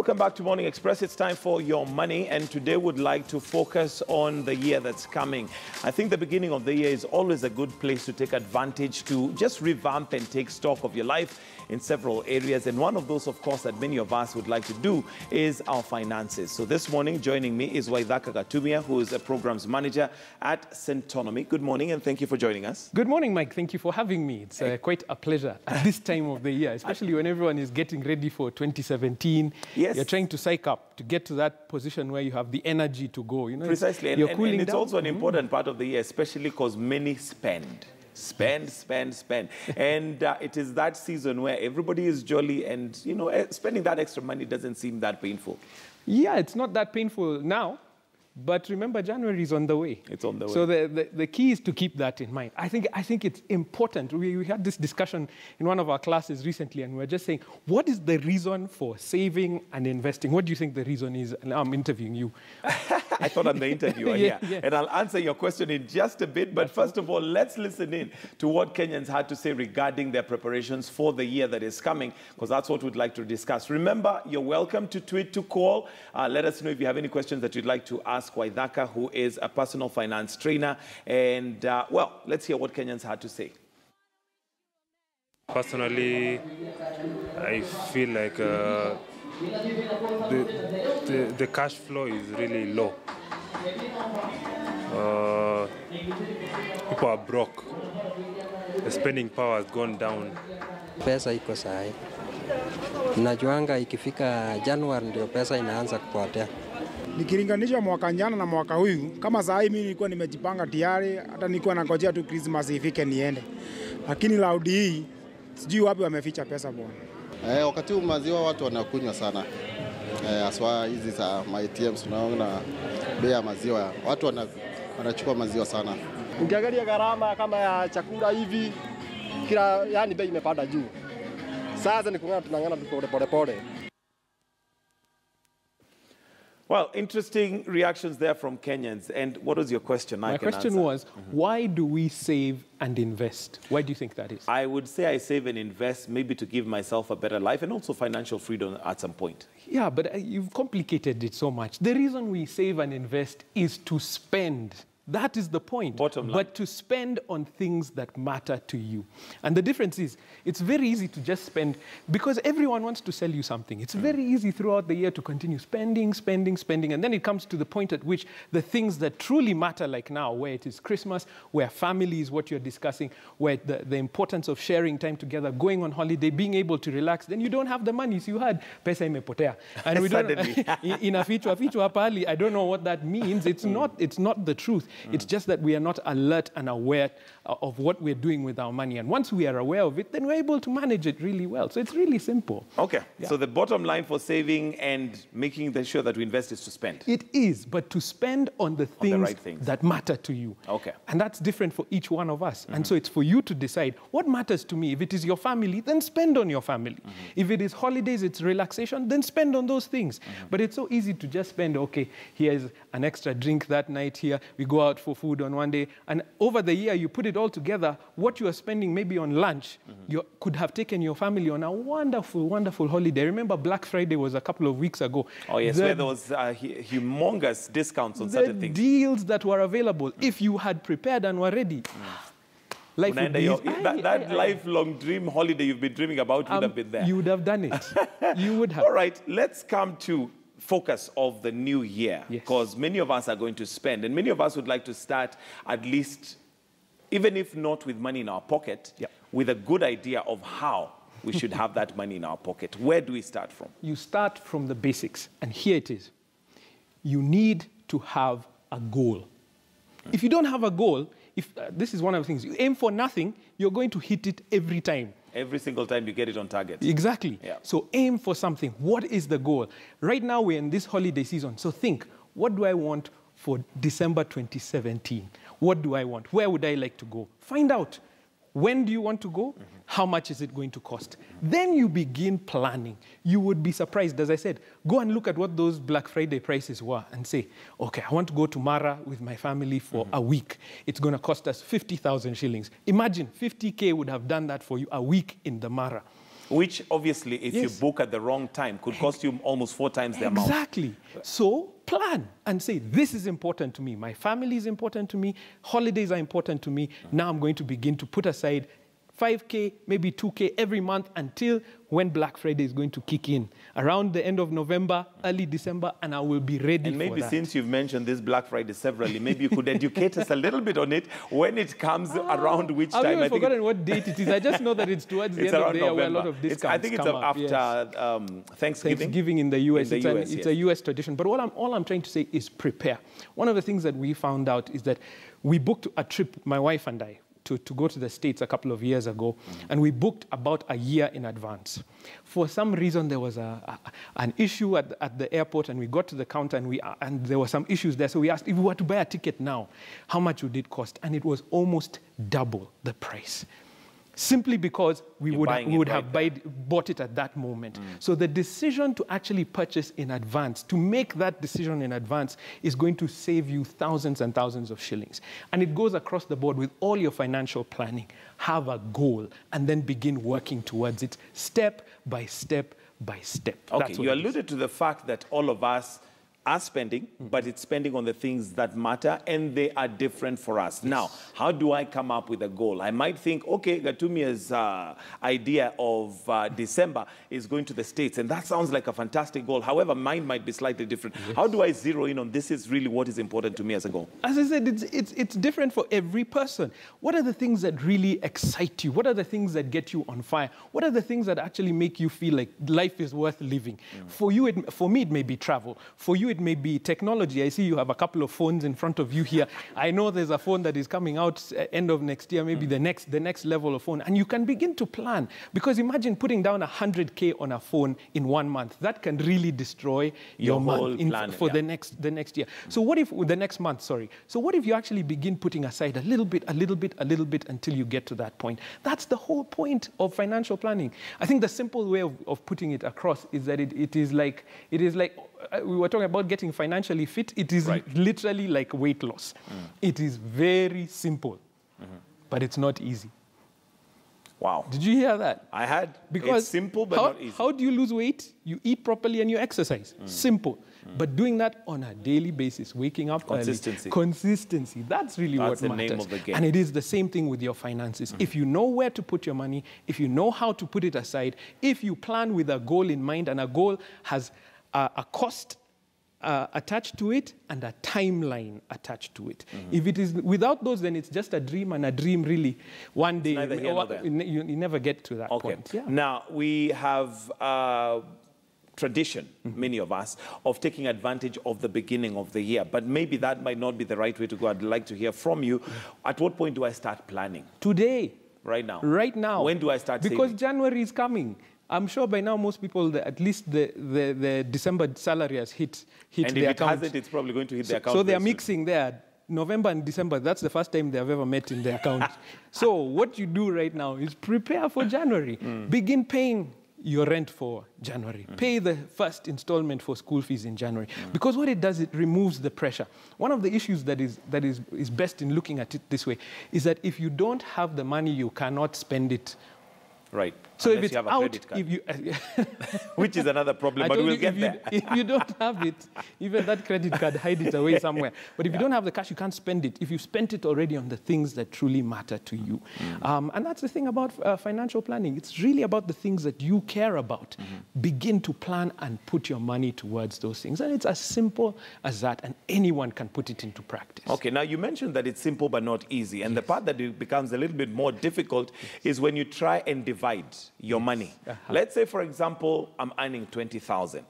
Welcome back to Morning Express. It's time for Your Money, and today we'd like to focus on the year that's coming. I think the beginning of the year is always a good place to take advantage to just revamp and take stock of your life in several areas. And one of those, of course, that many of us would like to do is our finances. So this morning, joining me is Waithaka Gatumia, who is a programs manager at Centonomy. Good morning, and thank you for joining us. Good morning, Mike. Thank you for having me. It's quite a pleasure at this time of the year, especially when everyone is getting ready for 2017. Yes. You're trying to psych up to get to that position where you have the energy to go. You know, precisely. You're cooling and it's down. also an important part of the year, especially because many spend. And it is that season where everybody is jolly, and, you know, spending that extra money doesn't seem that painful. Yeah, it's not that painful now. But remember, January is on the way. It's on the way. So the key is to keep that in mind. I think it's important. We had this discussion in one of our classes recently, and we were just saying, what is the reason for saving and investing? What do you think the reason is? And I'm interviewing you. I thought I'm the interviewer here. Yeah. And I'll answer your question in just a bit. But first of all, let's listen in to what Kenyans had to say regarding their preparations for the year that is coming, because that's what we'd like to discuss. Remember, you're welcome to tweet, to call. Let us know if you have any questions that you'd like to ask Waithaka, who is a personal finance trainer. And, well, let's hear what Kenyans had to say. Personally, I feel like the cash flow is really low. People are broke. The spending power has gone down. Pesa iko sahi. Najuanga ikifika Januari ndio pesa inaanza kupotea. Nikilinganisha mwaka jana na mwaka huyu, kama saa hii mimi nilikuwa nimejipanga tayari, hata nilikuwa nangojea tu Christmas ifike niende. Lakini laudi hii sijui wapi wameficha pesa bwana. Wakati maziwa watu wanakunywa sana. Aswa hizi za ATMs unaona bei ya maziwa, watu wanachukua maziwa sana. Ukiangalia gharama kama ya chakula hivi, kila yani bei imepanda juu. Sasa ni kungana tunangana pole. Well, interesting reactions there from Kenyans. And what was your question? My question was, why do we save and invest? Why do you think that is? I would say I save and invest maybe to give myself a better life and also financial freedom at some point. Yeah, but you've complicated it so much. The reason we save and invest is to spend. That is the point. Bottom line. But to spend on things that matter to you. And the difference is, it's very easy to just spend because everyone wants to sell you something. It's very easy throughout the year to continue spending. And then it comes to the point at which the things that truly matter, like now, where it is Christmas, where family is what you're discussing, where the importance of sharing time together, going on holiday, being able to relax, then you don't have the money. So you had pesa imepotea. And we don't, inafichwa pali, I don't know what that means. It's not the truth. It's just that we are not alert and aware of what we're doing with our money. And once we are aware of it, then we're able to manage it really well. So it's really simple. Okay. Yeah. So the bottom line for saving and making sure that we invest is to spend. It is, but to spend on the things, that matter to you. Okay. And that's different for each one of us. And so it's for you to decide what matters to me. If it is your family, then spend on your family. If it is holidays, it's relaxation, then spend on those things. But it's so easy to just spend, okay, here's an extra drink that night here. We go out for food on one day. And over the year, you put it all together, what you are spending maybe on lunch, you could have taken your family on a wonderful, wonderful holiday. Remember Black Friday was a couple of weeks ago. Oh, yes, where there was humongous discounts on certain things. The deals that were available, if you had prepared and were ready. Life would be that lifelong dream holiday you've been dreaming about would have been there. You would have done it. You would have. All right, let's come to focus of the new year, because many of us are going to spend, and many of us would like to start at least, even if not with money in our pocket, with a good idea of how we should have that money in our pocket. Where do we start from? You start from the basics, and here it is. You need to have a goal. If you don't have a goal, this is one of the things, you aim for nothing, you're going to hit it every time. Every single time you get it on target. Exactly. Yeah. So aim for something. What is the goal? Right now we're in this holiday season. So think, what do I want for December 2017? What do I want? Where would I like to go? Find out. When do you want to go? How much is it going to cost? Then you begin planning. You would be surprised. As I said, go and look at what those Black Friday prices were and say, okay, I want to go to Mara with my family for a week. It's going to cost us 50,000 shillings. Imagine 50K would have done that for you a week in the Mara. Which obviously, if you book at the wrong time, could cost you almost 4 times the amount. Exactly. So plan and say, this is important to me. My family is important to me. Holidays are important to me. Now I'm going to begin to put aside 5K, maybe 2K every month until when Black Friday is going to kick in. Around the end of November, early December, and I will be ready for that. And maybe since you've mentioned this Black Friday severally, maybe you could educate us a little bit on it when it comes around which time. I've even forgotten what date it is. I just know that it's towards the end of the year where a lot of discounts I think it's after Thanksgiving. Thanksgiving in the US. It's a US tradition. But all I'm trying to say is prepare. One of the things that we found out is that we booked a trip, my wife and I, to go to the States a couple of years ago, and we booked about a year in advance. For some reason, there was an issue at the airport, and we got to the counter, and there were some issues there. So we asked, if we were to buy a ticket now, how much would it cost? And it was almost double the price. Simply because we would have bought it at that moment. So the decision to actually purchase in advance, to make that decision in advance, is going to save you thousands and thousands of shillings. And it goes across the board with all your financial planning. Have a goal and then begin working towards it step by step by step. Okay, you alluded to the fact that all of us are spending, but it's spending on the things that matter, and they are different for us. Yes. Now, how do I come up with a goal? I might think, okay, Gatumia's idea of December is going to the States, and that sounds like a fantastic goal. However, mine might be slightly different. Yes. How do I zero in on this is really what is important to me as a goal? As I said, it's different for every person. What are the things that really excite you? What are the things that get you on fire? What are the things that actually make you feel like life is worth living? For me, it may be travel. For you, it may be technology. I see you have a couple of phones in front of you here. I know there's a phone that is coming out end of next year, maybe the next level of phone. And you can begin to plan. Because imagine putting down 100K on a phone in 1 month. That can really destroy your month for the next year. So what if, the next month, sorry. So what if you actually begin putting aside a little bit until you get to that point? That's the whole point of financial planning. I think the simple way of putting it across is that it is like we were talking about getting financially fit. It is literally like weight loss. It is very simple, but it's not easy. Wow. Did you hear that? I had. Because it's simple, but not easy. How do you lose weight? You eat properly and you exercise. Simple. But doing that on a daily basis, waking up Consistency. early. Consistency. That's really what matters. That's the name of the game. And it is the same thing with your finances. If you know where to put your money, if you know how to put it aside, if you plan with a goal in mind, and a goal has a cost attached to it and a timeline attached to it. If it is without those, then it's just a dream, and a dream really one day you never get to that point. Yeah. Now, we have tradition, many of us, of taking advantage of the beginning of the year. But maybe that might not be the right way to go. I'd like to hear from you. At what point do I start planning? Today. Right now? Right now. When do I start saving? Because January is coming. I'm sure by now most people, at least the December salary has hit and their account. And if it hasn't, it's probably going to hit their account. So they're mixing there. November and December, that's the first time they've ever met in their account. So what you do right now is prepare for January. Begin paying your rent for January. Pay the first installment for school fees in January. Because what it does, it removes the pressure. One of the issues that is best in looking at it this way is that if you don't have the money, you cannot spend it. Right. So unless if it's which is another problem, but we'll get there. If you don't have it, even that credit card, hide it away somewhere. But if you don't have the cash, you can't spend it. If you've spent it already on the things that truly matter to you. And that's the thing about financial planning. It's really about the things that you care about. Begin to plan and put your money towards those things. And it's as simple as that, and anyone can put it into practice. Okay, now you mentioned that it's simple but not easy. And the part that it becomes a little bit more difficult is when you try and divide your money. Let's say, for example, I'm earning 20,000.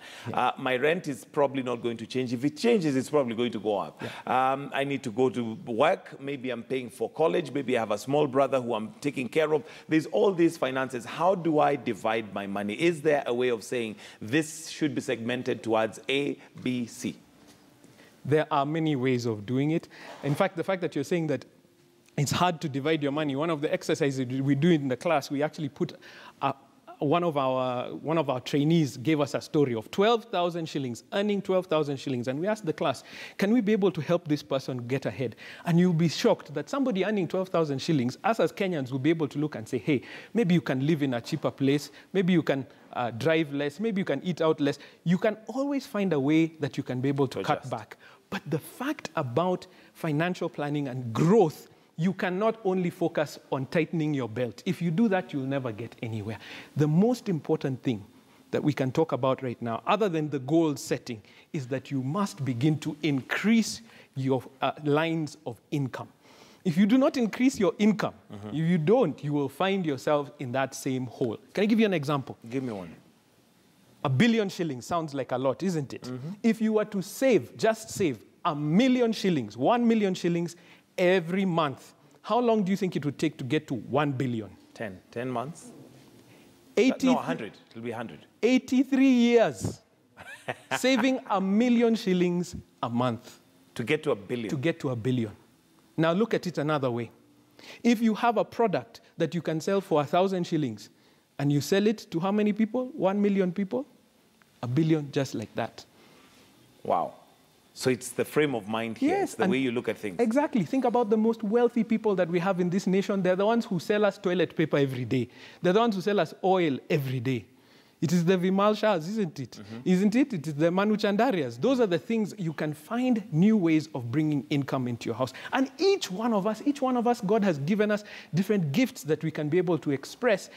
My rent is probably not going to change. If it changes, it's probably going to go up. I need to go to work. Maybe I'm paying for college. Maybe I have a small brother who I'm taking care of. There's all these finances. How do I divide my money? Is there a way of saying this should be segmented towards A, B, C? There are many ways of doing it. In fact, the fact that you're saying that it's hard to divide your money. One of the exercises we do in the class, we actually put one of our trainees gave us a story of 12,000 shillings, earning 12,000 shillings. And we asked the class, can we be able to help this person get ahead? And you'll be shocked that somebody earning 12,000 shillings, us as Kenyans will be able to look and say, hey, maybe you can live in a cheaper place. Maybe you can drive less. Maybe you can eat out less. You can always find a way that you can be able to cut back. But the fact about financial planning and growth, you cannot only focus on tightening your belt. If you do that, you'll never get anywhere. The most important thing that we can talk about right now, other than the goal setting, is that you must begin to increase your lines of income. If you do not increase your income, if you don't, you will find yourself in that same hole. Can I give you an example? Give me one. 1 billion shillings sounds like a lot, isn't it? If you were to save, just save 1 million shillings, 1 million shillings, every month, how long do you think it would take to get to 1 billion? 10 months? 100. It'll be 100. 83 years. Saving 1 million shillings a month. To get to 1 billion. To get to 1 billion. Now look at it another way. If you have a product that you can sell for 1,000 shillings and you sell it to how many people? 1 million people? 1 billion just like that. Wow. So it's the frame of mind here. Yes, it's the way you look at things. Exactly. Think about the most wealthy people that we have in this nation. They're the ones who sell us toilet paper every day. They're the ones who sell us oil every day. It is the Vimal Shahs, isn't it? Isn't it? It is the Manu Chandarias. Those are the things you can find new ways of bringing income into your house. And each one of us, God has given us different gifts that we can be able to express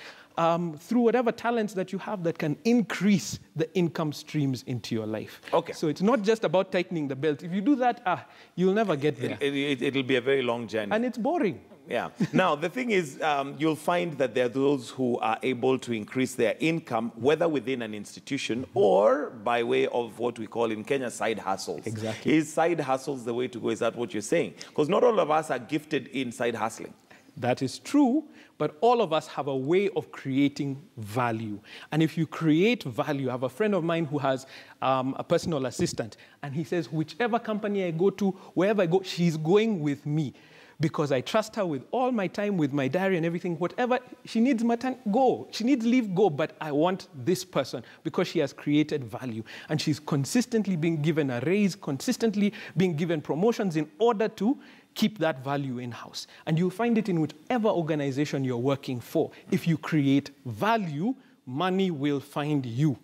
through whatever talents that you have that can increase the income streams into your life. Okay. So it's not just about tightening the belt. If you do that, you'll never get there. It'll be a very long journey. And it's boring. Yeah. Now, the thing is, you'll find that there are those who are able to increase their income, whether within an institution or by way of what we call in Kenya side hustles. Exactly. Is side hustles the way to go? Is that what you're saying? Because not all of us are gifted in side hustling. That is true, but all of us have a way of creating value. And if you create value, I have a friend of mine who has a personal assistant, and he says, whichever company I go to, wherever I go, she's going with me because I trust her with all my time, with my diary and everything. Whatever she needs, go. She needs leave, go, but I want this person because she has created value. And she's consistently being given a raise, consistently being given promotions in order to keep that value in-house. And you'll find it in whichever organization you're working for. If you create value, money will find you.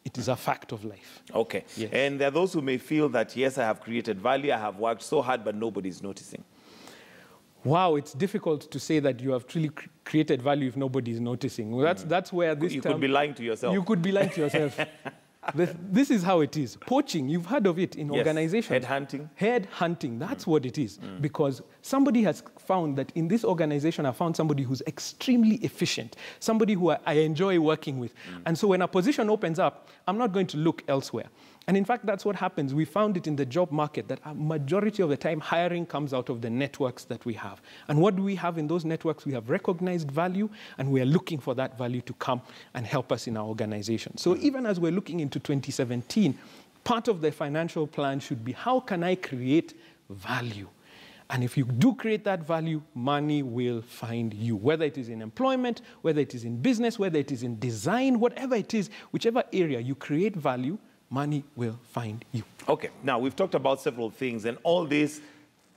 It is a fact of life. Okay. Yes. And there are those who may feel that, yes, I have created value, I have worked so hard, but nobody's noticing. Wow, it's difficult to say that you have truly created value if nobody's noticing. Well, that's where this You could be lying to yourself. You could be lying to yourself. This is how it is. Poaching, you've heard of it in organizations. Headhunting. Headhunting, that's what it is. Because somebody has found that in this organization, I found somebody who's extremely efficient, somebody who I enjoy working with. And so when a position opens up, I'm not going to look elsewhere. And in fact, that's what happens. We found it in the job market that a majority of the time, hiring comes out of the networks that we have. And what do we have in those networks? We have recognized value, and we are looking for that value to come and help us in our organization. So even as we're looking into 2017, part of the financial plan should be, how can I create value? And if you do create that value, money will find you, whether it is in employment, whether it is in business, whether it is in design, whatever it is, whichever area you create value, money will find you. Okay, now we've talked about several things, and all this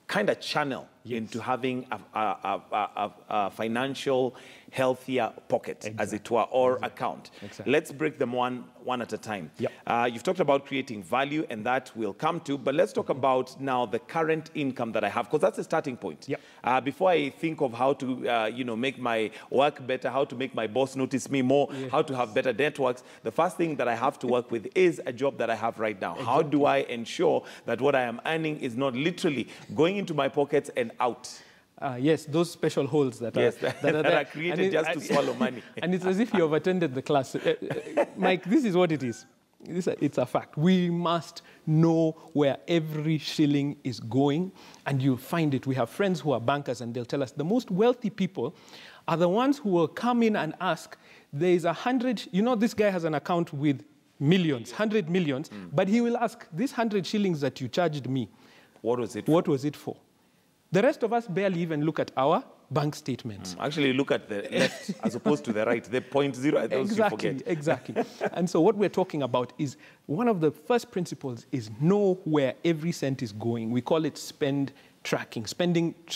kind of channel into having a financial, healthier pocket, as it were, or account. Exactly. Let's break them one at a time. Yep. You've talked about creating value, and that we'll come to, but let's talk about now the current income that I have, because that's the starting point. Yep. Before I think of how to make my work better, how to make my boss notice me more, how to have better networks, the first thing that I have to work with is a job that I have right now. How do I ensure that what I am earning is not literally going into my pockets and out? Yes, those special holes that are created just to swallow money. And it's as if you have attended the class. Mike, this is what it is. It's a fact. We must know where every shilling is going, and you'll find it. We have friends who are bankers, and they'll tell us the most wealthy people are the ones who will come in and ask, there's 100, this guy has an account with millions, 100 millions, but he will ask, this 100 shillings that you charged me, what was it for? What was it for? The rest of us barely even look at our bank statements. Actually, look at the left as opposed to the right. The 0.0, those you forget. Exactly. And so what we're talking about is one of the first principles is know where every cent is going. We call it spend tracking,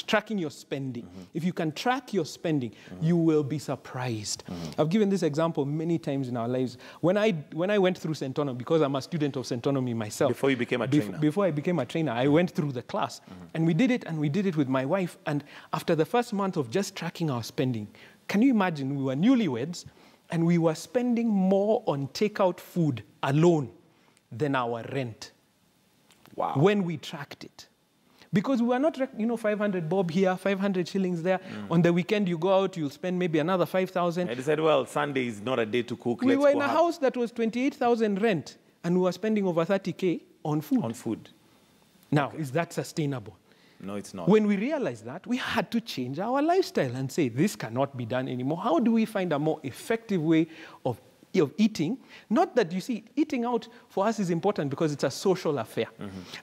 tracking your spending. If you can track your spending, you will be surprised. I've given this example many times in our lives. When I went through St. Onome, because I'm a student of St. Onome myself. Before you became a trainer. Before I became a trainer, I went through the class. And we did it with my wife. And after the first month of just tracking our spending, can you imagine, we were newlyweds and we were spending more on takeout food alone than our rent. Wow. When we tracked it. Because we were not, 500 bob here, 500 shillings there. On the weekend, you go out, you'll spend maybe another 5,000. I decided, well, Sunday is not a day to cook. We were in a house that was 28,000 rent, and we were spending over 30K on food. On food. Now, is that sustainable? No, it's not. When we realized that, we had to change our lifestyle and say, this cannot be done anymore. How do we find a more effective way of eating? Not that, you see, eating out for us is important because it's a social affair.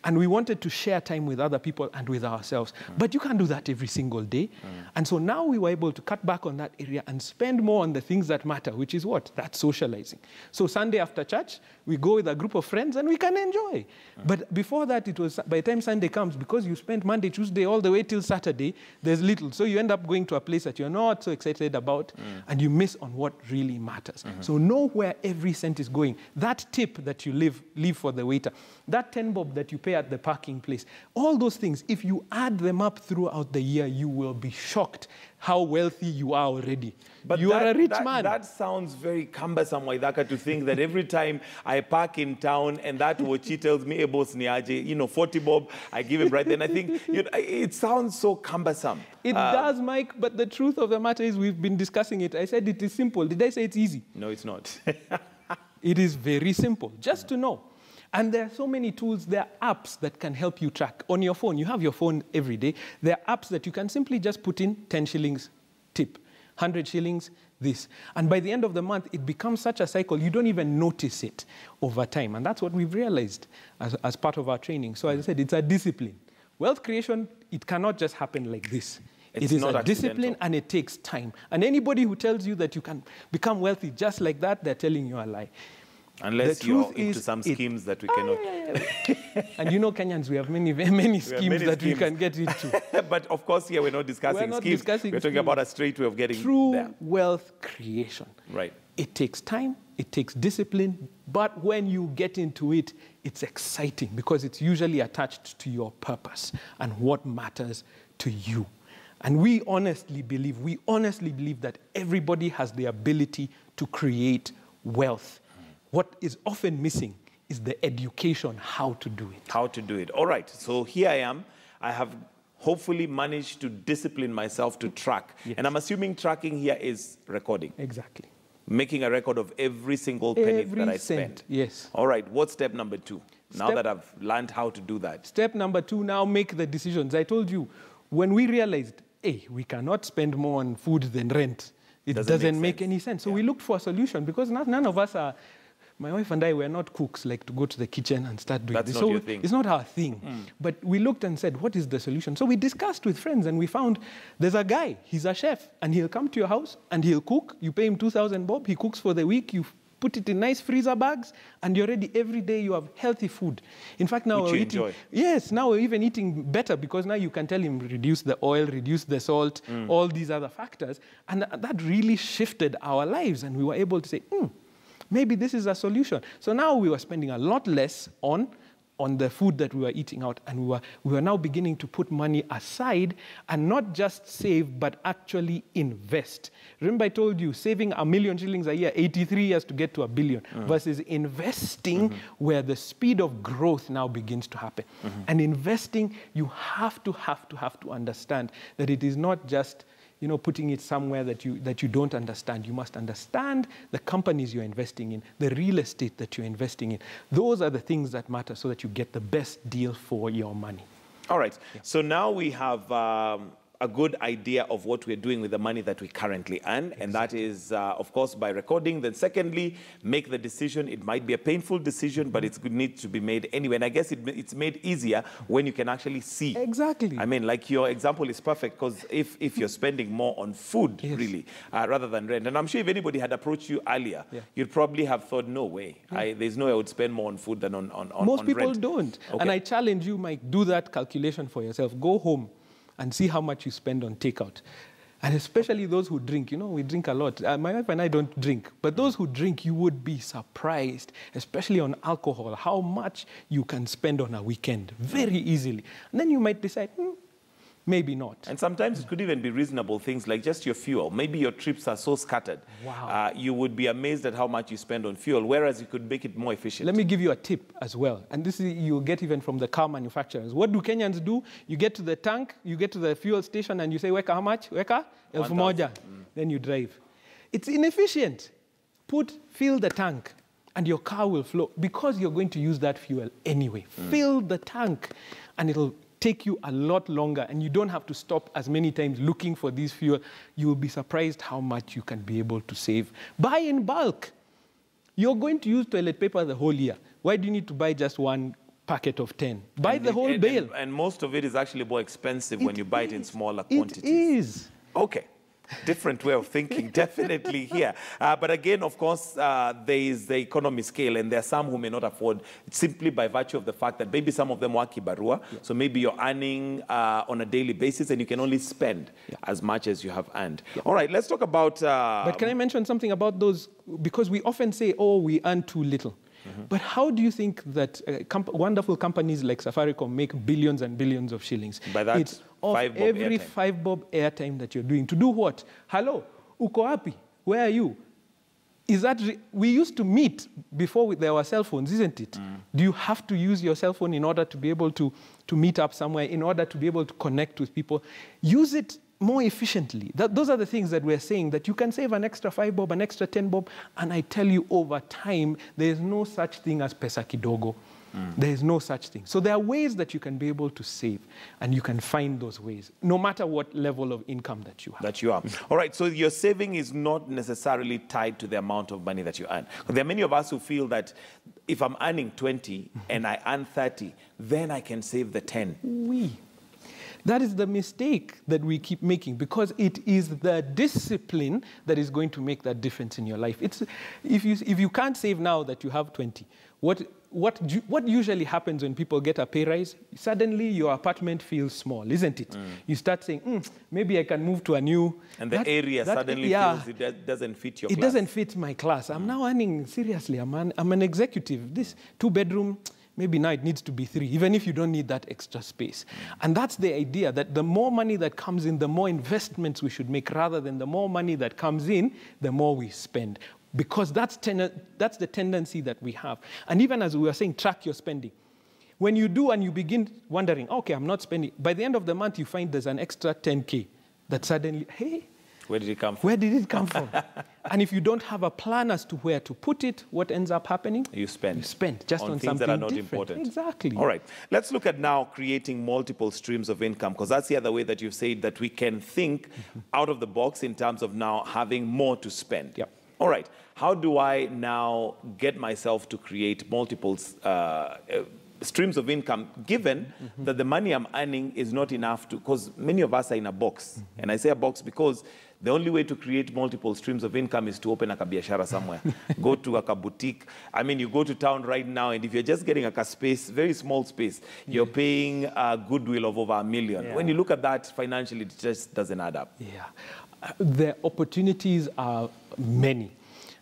And we wanted to share time with other people and with ourselves. But you can't do that every single day. And so now we were able to cut back on that area and spend more on the things that matter, which is what? That's socializing. So Sunday after church, we go with a group of friends and we can enjoy. But before that, it was, by the time Sunday comes, because you spent Monday, Tuesday, all the way till Saturday, there's little. So you end up going to a place that you're not so excited about, and you miss on what really matters. So know where every cent is going. That tip that you leave for the waiter, that 10 bob that you pay at the parking place, all those things, if you add them up throughout the year, you will be shocked how wealthy you are already. But you are a rich man. That sounds very cumbersome, Waithaka, to think that every time I park in town and that Wochi tells me, boss niaje, 40 bob, I give him right then. I think it sounds so cumbersome. It does, Mike, but the truth of the matter is we've been discussing it. I said it is simple. Did I say it's easy? No, it's not. It is very simple, just to know. And there are so many tools, there are apps that can help you track. On your phone, you have your phone every day. There are apps that you can simply just put in 10 shillings tip, 100 shillings this. And by the end of the month, it becomes such a cycle, you don't even notice it over time. And that's what we've realized as part of our training. So as I said, it's a discipline. Wealth creation, it cannot just happen like this. It is a discipline and it takes time. And anybody who tells you that you can become wealthy just like that, they're telling you a lie. Unless you're into some schemes that we cannot. And Kenyans, we have many schemes that we can get into. But of course, here we're not discussing schemes. We're talking about a straight way of getting there. True wealth creation. Right. It takes time, it takes discipline, but when you get into it, it's exciting because it's usually attached to your purpose and what matters to you. And we honestly believe that everybody has the ability to create wealth. What is often missing is the education how to do it. How to do it. All right. So here I am. I have hopefully managed to discipline myself to track. Yes. And I'm assuming tracking here is recording. Exactly. Making a record of every single penny that I spend. Yes. All right. What's step number 2? Now that I've learned how to do that. Step number 2, now make the decisions. I told you, when we realized, we cannot spend more on food than rent, it doesn't make any sense. So we looked for a solution because none of us are. My wife and I were not cooks, like to go to the kitchen and start doing this. That's not your thing. It's not our thing. But we looked and said, what is the solution? So we discussed with friends and we found there's a guy, he's a chef, and he'll come to your house and he'll cook. You pay him 2,000 bob, he cooks for the week, you put it in nice freezer bags, and you're ready. Every day you have healthy food. In fact, now we're eating. Enjoy. Yes, now we're even eating better because now you can tell him reduce the oil, reduce the salt, all these other factors. And that really shifted our lives. And we were able to say, maybe this is a solution. So now we were spending a lot less on the food that we were eating out, and we were now beginning to put money aside and not just save, but actually invest. Remember I told you, saving 1 million shillings a year, 83 years to get to 1 billion, versus investing where the speed of growth now begins to happen. And investing, you have to understand that it is not just putting it somewhere that you don't understand. You must understand the companies you're investing in, the real estate that you're investing in. Those are the things that matter so that you get the best deal for your money. All right. Yeah. So now we have a good idea of what we're doing with the money that we currently earn, and that is, of course, by recording. Then secondly, make the decision. It might be a painful decision, but it's need to be made anyway. And I guess it's made easier when you can actually see. Exactly. I mean, like your example is perfect, because if you're spending more on food, really, rather than rent, and I'm sure if anybody had approached you earlier, you'd probably have thought, no way. There's no way I would spend more on food than on Most people rent. don't. And I challenge you, Mike, do that calculation for yourself. Go home and see how much you spend on takeout. And especially those who drink. You know, we drink a lot. My wife and I don't drink. But those who drink, you would be surprised, especially on alcohol, how much you can spend on a weekend very easily. And then you might decide, maybe not. And sometimes it could even be reasonable things like just your fuel. Maybe your trips are so scattered. Wow. You would be amazed at how much you spend on fuel, whereas you could make it more efficient. Let me give you a tip as well. And this is, you get even from the car manufacturers. What do Kenyans do? You get to the tank, you get to the fuel station, and you say, weka how much? Weka? 1,000. Then you drive. It's inefficient. Fill the tank, and your car will flow. Because you're going to use that fuel anyway. Fill the tank, and it'll take you a lot longer, and you don't have to stop as many times looking for this fuel. You will be surprised how much you can be able to save. Buy in bulk. You're going to use toilet paper the whole year. Why do you need to buy just one packet of 10? Buy the whole bale. And most of it is actually more expensive when you buy it in smaller quantities. It is. Okay. Different way of thinking, definitely here. But again, of course, there is the economy scale, and there are some who may not afford simply by virtue of the fact that maybe some of them work kibarua. So maybe you're earning on a daily basis, and you can only spend as much as you have earned. All right, let's talk about... But can I mention something about those? Because we often say, oh, we earn too little. But how do you think that wonderful companies like Safaricom make billions and billions of shillings? By that, it's every 5 bob airtime that you're doing. To do what? Hello, uko wapi? Where are you? Is that we used to meet before there were cell phones, isn't it? Do you have to use your cell phone in order to be able to meet up somewhere, in order to be able to connect with people? Use it more efficiently. Those are the things that we're saying, that you can save an extra 5 bob, an extra 10 bob, and I tell you, over time, there is no such thing as pesa kidogo. There is no such thing. So there are ways that you can be able to save, and you can find those ways, no matter what level of income that you have. All right, so your saving is not necessarily tied to the amount of money that you earn. There are many of us who feel that if I'm earning 20 and I earn 30, then I can save the 10. That is the mistake that we keep making, because it is the discipline that is going to make that difference in your life. If you can't save now that you have 20, what usually happens when people get a pay rise? Suddenly your apartment feels small, isn't it? You start saying, maybe I can move to a new... And the area suddenly feels it doesn't fit your class. It doesn't fit my class. I'm now earning, seriously, I'm an executive. This 2-bedroom... maybe now it needs to be 3, even if you don't need that extra space. And that's the idea, that the more money that comes in, the more investments we should make, rather than the more money that comes in, the more we spend. Because that's the tendency that we have. And even as we were saying, track your spending. When you do and you begin wondering, okay, I'm not spending, by the end of the month, you find there's an extra 10K that suddenly, hey, where did it come from? Where did it come from? And if you don't have a plan as to where to put it, what ends up happening? You spend. You spend just on things something that are not different. important. Exactly. All right. Let's look at now creating multiple streams of income, because that's the other way that you've said that we can think out of the box in terms of now having more to spend. Yep. All right. How do I now get myself to create multiple streams of income, given that the money I'm earning is not enough to, because many of us are in a box. And I say a box because the only way to create multiple streams of income is to open a kabiashara somewhere. Go to a boutique. I mean, you go to town right now, and if you're just getting a space, very small space, you're paying a goodwill of over $1 million. When you look at that financially, it just doesn't add up. The opportunities are many.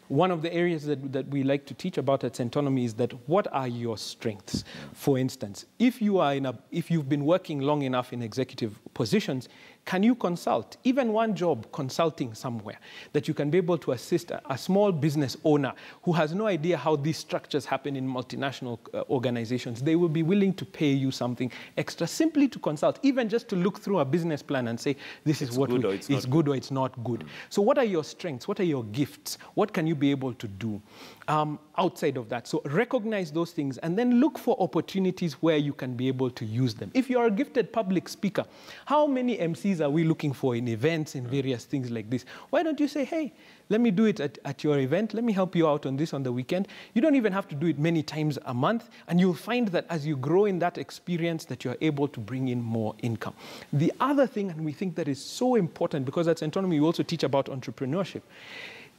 One of the areas that we like to teach about at Centonomy is that what are your strengths? For instance, if you've been working long enough in executive positions, can you consult, even one job consulting somewhere, that you can be able to assist a small business owner who has no idea how these structures happen in multinational organizations? They will be willing to pay you something extra simply to consult, even just to look through a business plan and say, this is what is good or it's not good. So what are your strengths? What are your gifts? What can you be able to do outside of that? So recognize those things and then look for opportunities where you can be able to use them. If you are a gifted public speaker, how many MCs opportunities are we looking for in events and various things like this? Why don't you say, hey, let me do it at your event. Let me help you out on this on the weekend. You don't even have to do it many times a month. And you'll find that as you grow in that experience, that you're able to bring in more income. The other thing, and we think that is so important, because at St. Autonomy we also teach about entrepreneurship,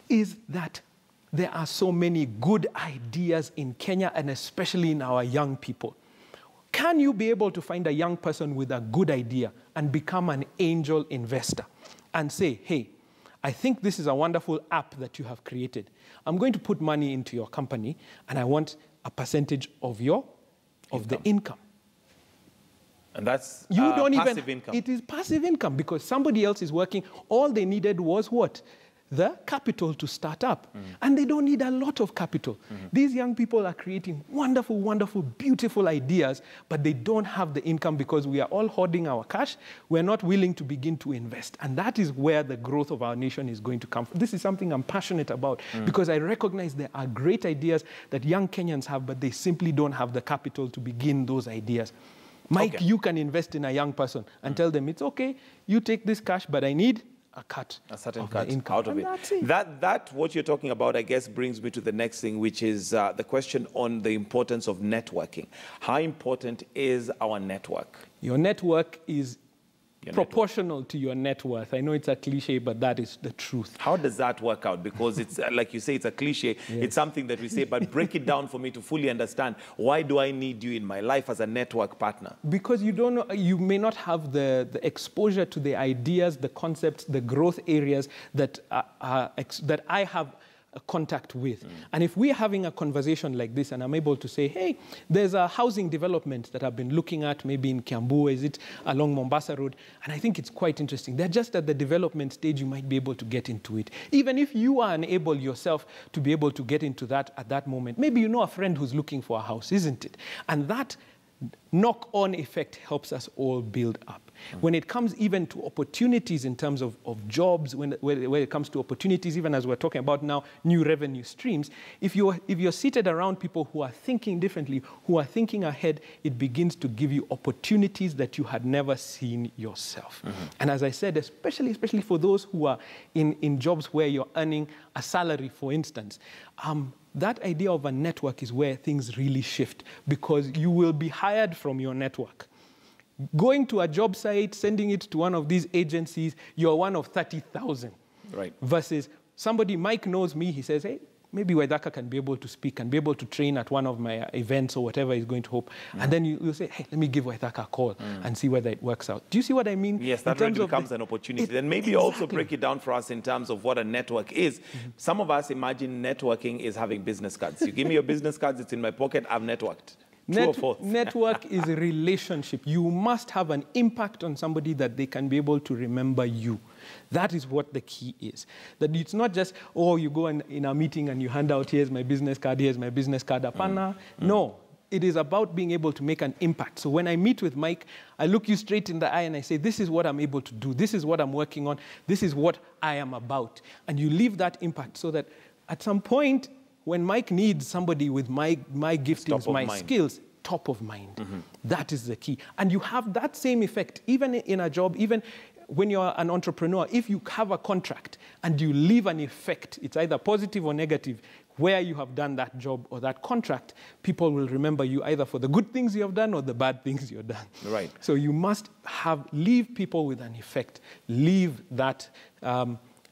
is that there are so many good ideas in Kenya, and especially in our young people. Can you be able to find a young person with a good idea and become an angel investor and say, hey, I think this is a wonderful app that you have created. I'm going to put money into your company, and I want a percentage of the income. And that's passive income. It is passive income, because somebody else is working. All they needed was what? The capital to start up. And they don't need a lot of capital. These young people are creating wonderful, wonderful, beautiful ideas, but they don't have the income because we are all hoarding our cash. We're not willing to begin to invest. And that is where the growth of our nation is going to come from. This is something I'm passionate about, because I recognize there are great ideas that young Kenyans have, but they simply don't have the capital to begin those ideas. Mike, you can invest in a young person and tell them, it's okay, you take this cash, but I need a certain cut out of it. That what you're talking about, I guess, brings me to the next thing, which is the question on the importance of networking. How important is our network? Your network is proportional to your net worth. I know it's a cliche, but that is the truth. How does that work out? Because it's, like you say, it's a cliche. Yes. It's something that we say, but break it down for me to fully understand. Why do I need you in my life as a network partner? Because you don't know, you may not have the exposure to the ideas, the concepts, the growth areas that that I have a contact with. And if we're having a conversation like this and I'm able to say, hey, there's a housing development that I've been looking at, maybe in Kiambu, is it along Mombasa Road? And I think it's quite interesting. They're just at the development stage, you might be able to get into it. Even if you are unable yourself to be able to get into that at that moment, maybe you know a friend who's looking for a house, isn't it? And that knock-on effect helps us all build up. When it comes even to opportunities in terms of jobs, when it comes to opportunities, even as we're talking about now, new revenue streams, if you're seated around people who are thinking differently, who are thinking ahead, it begins to give you opportunities that you had never seen yourself. And as I said, especially for those who are in jobs where you're earning a salary, for instance, that idea of a network is where things really shift, because you will be hired from your network. Going to a job site, sending it to one of these agencies, you're one of 30,000. Right. Versus somebody, Mike knows me, he says, hey, maybe Waithaka can be able to speak, can be able to train at one of my events or whatever he's going to hope. And then you'll say, hey, let me give Waithaka a call and see whether it works out. Do you see what I mean? Yes, that really becomes an opportunity. Then maybe also break it down for us in terms of what a network is. Some of us imagine networking is having business cards. You give me your business cards, it's in my pocket, I've networked. Network is a relationship. You must have an impact on somebody that they can be able to remember you. That is what the key is. That it's not just, oh, you go in a meeting and you hand out, here's my business card, apana. No, it is about being able to make an impact. So when I meet with Mike, I look you straight in the eye and I say, this is what I'm able to do. This is what I'm working on. This is what I am about. And you leave that impact so that at some point, when Mike needs somebody with my giftings, my skills, top of mind. That is the key. And you have that same effect, even in a job, even when you're an entrepreneur. If you have a contract and you leave an effect, it's either positive or negative, where you have done that job or that contract, people will remember you either for the good things you have done or the bad things you've done. Right. So you must leave people with an effect. Leave that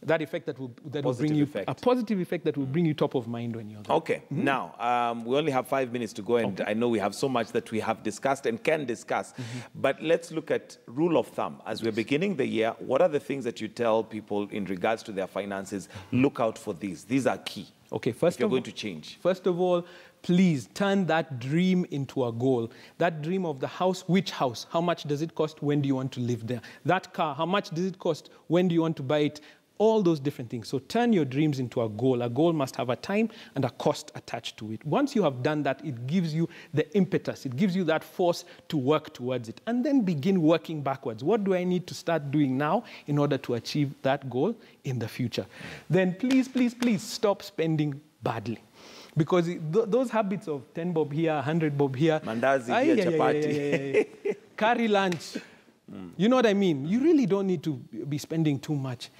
that effect that will bring you a positive effect that will bring you top of mind when you're there. Okay. Now, we only have 5 minutes to go, and I know we have so much that we have discussed and can discuss. But let's look at rule of thumb. As we're beginning the year, what are the things that you tell people in regards to their finances? Look out for these. These are key. Okay, if you're going to change. First of all, please turn that dream into a goal. That dream of the house, which house? How much does it cost? When do you want to live there? That car, how much does it cost? When do you want to buy it? All those different things. So turn your dreams into a goal. A goal must have a time and a cost attached to it. Once you have done that, it gives you the impetus. It gives you that force to work towards it. And then begin working backwards. What do I need to start doing now in order to achieve that goal in the future? Then please, please, please stop spending badly. Because those habits of 10 bob here, 100 bob here, mandazi here, chapati, carry lunch, You know what I mean? You really don't need to be spending too much.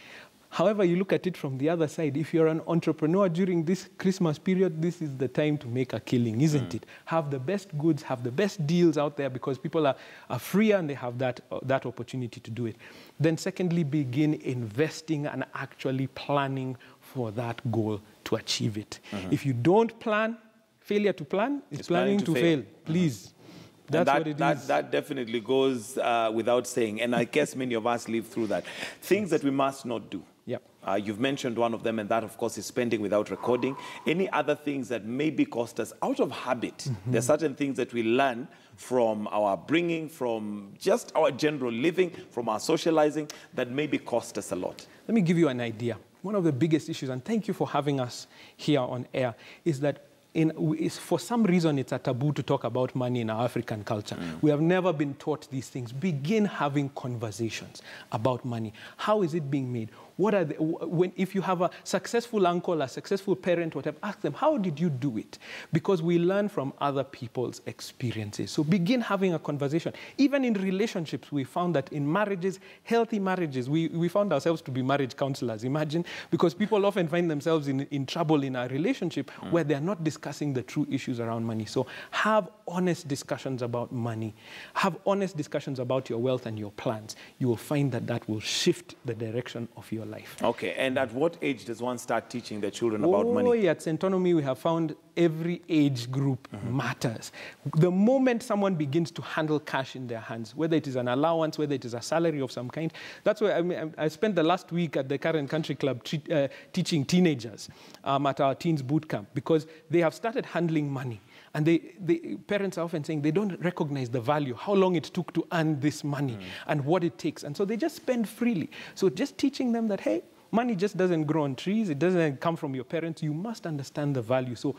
However, you look at it from the other side. If you're an entrepreneur during this Christmas period, this is the time to make a killing, isn't it? Have the best goods, have the best deals out there because people are freer and they have that opportunity to do it. Then secondly, begin investing and actually planning for that goal to achieve it. If you don't plan, failure to plan is planning to fail. Please. That's what it is. That definitely goes without saying. And I guess many of us live through that. Things that we must not do. Yep. You've mentioned one of them, and that, of course, is spending without recording. Any other things that maybe cost us out of habit? There are certain things that we learn from our upbringing, from just our general living, from our socializing, that maybe cost us a lot. Let me give you an idea. One of the biggest issues, and thank you for having us here on air, is that for some reason, it's a taboo to talk about money in our African culture. We have never been taught these things. Begin having conversations about money. How is it being made? What are if you have a successful uncle, a successful parent, whatever, ask them, how did you do it? Because we learn from other people's experiences. So begin having a conversation. Even in relationships, we found that in marriages, healthy marriages, we found ourselves to be marriage counselors, imagine, because people often find themselves in trouble in a relationship where they're not discussing the true issues around money. So have honest discussions about money. Have honest discussions about your wealth and your plans. You will find that that will shift the direction of your life. Okay, and at what age does one start teaching their children about money? Oh, yeah, at Autonomy, we have found every age group matters. The moment someone begins to handle cash in their hands, whether it is an allowance, whether it is a salary of some kind, that's why I spent the last week at the Current Country Club teaching teenagers at our teens boot camp, because they have started handling money. And the parents are often saying they don't recognize the value, how long it took to earn this money and what it takes. And so they just spend freely. So just teaching them that, hey, money just doesn't grow on trees. It doesn't come from your parents. You must understand the value. So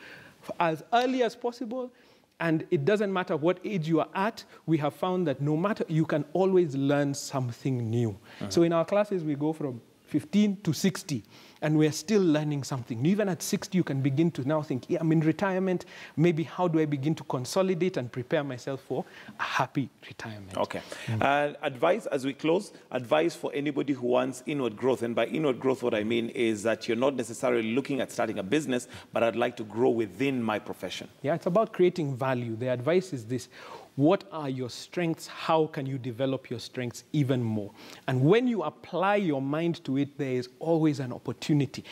as early as possible, and it doesn't matter what age you are at, we have found that no matter, you can always learn something new. So in our classes, we go from 15 to 60. And we're still learning something. Even at 60, you can begin to now think, yeah, I'm in retirement. Maybe how do I begin to consolidate and prepare myself for a happy retirement? Okay. Advice as we close, advice for anybody who wants inward growth. And by inward growth, what I mean is that you're not necessarily looking at starting a business, but I'd like to grow within my profession. Yeah, it's about creating value. The advice is this. What are your strengths? How can you develop your strengths even more? And when you apply your mind to it, there is always an opportunity.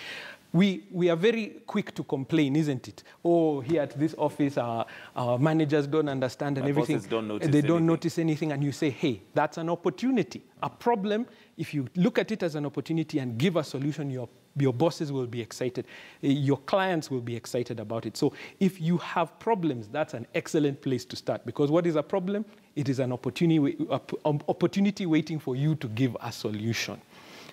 We are very quick to complain, isn't it? Oh, here at this office, our managers don't understand and everything. They don't notice anything. And you say, hey, that's an opportunity. A problem, if you look at it as an opportunity and give a solution, your bosses will be excited. Your clients will be excited about it. So if you have problems, that's an excellent place to start. Because what is a problem? It is an opportunity waiting for you to give a solution.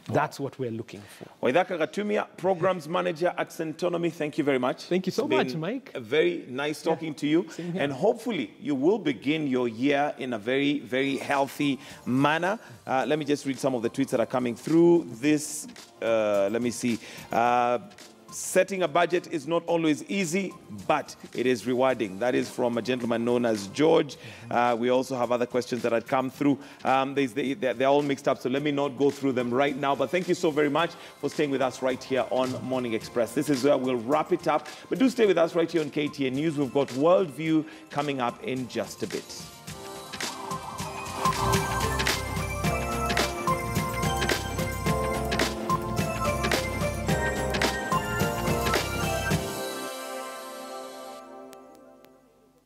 That's what we're looking for. Waithaka Gatumia, Programs Manager at Autonomy, thank you very much. Thank you so much, Mike. Very nice talking to you. And hopefully you will begin your year in a very, very healthy manner. Let me just read some of the tweets that are coming through. This, let me see. Setting a budget is not always easy, but it is rewarding. That is from a gentleman known as George. We also have other questions that had come through. They're all mixed up, so let me not go through them right now. But thank you so very much for staying with us right here on Morning Express. This is where we'll wrap it up. But do stay with us right here on KTN News. We've got Worldview coming up in just a bit.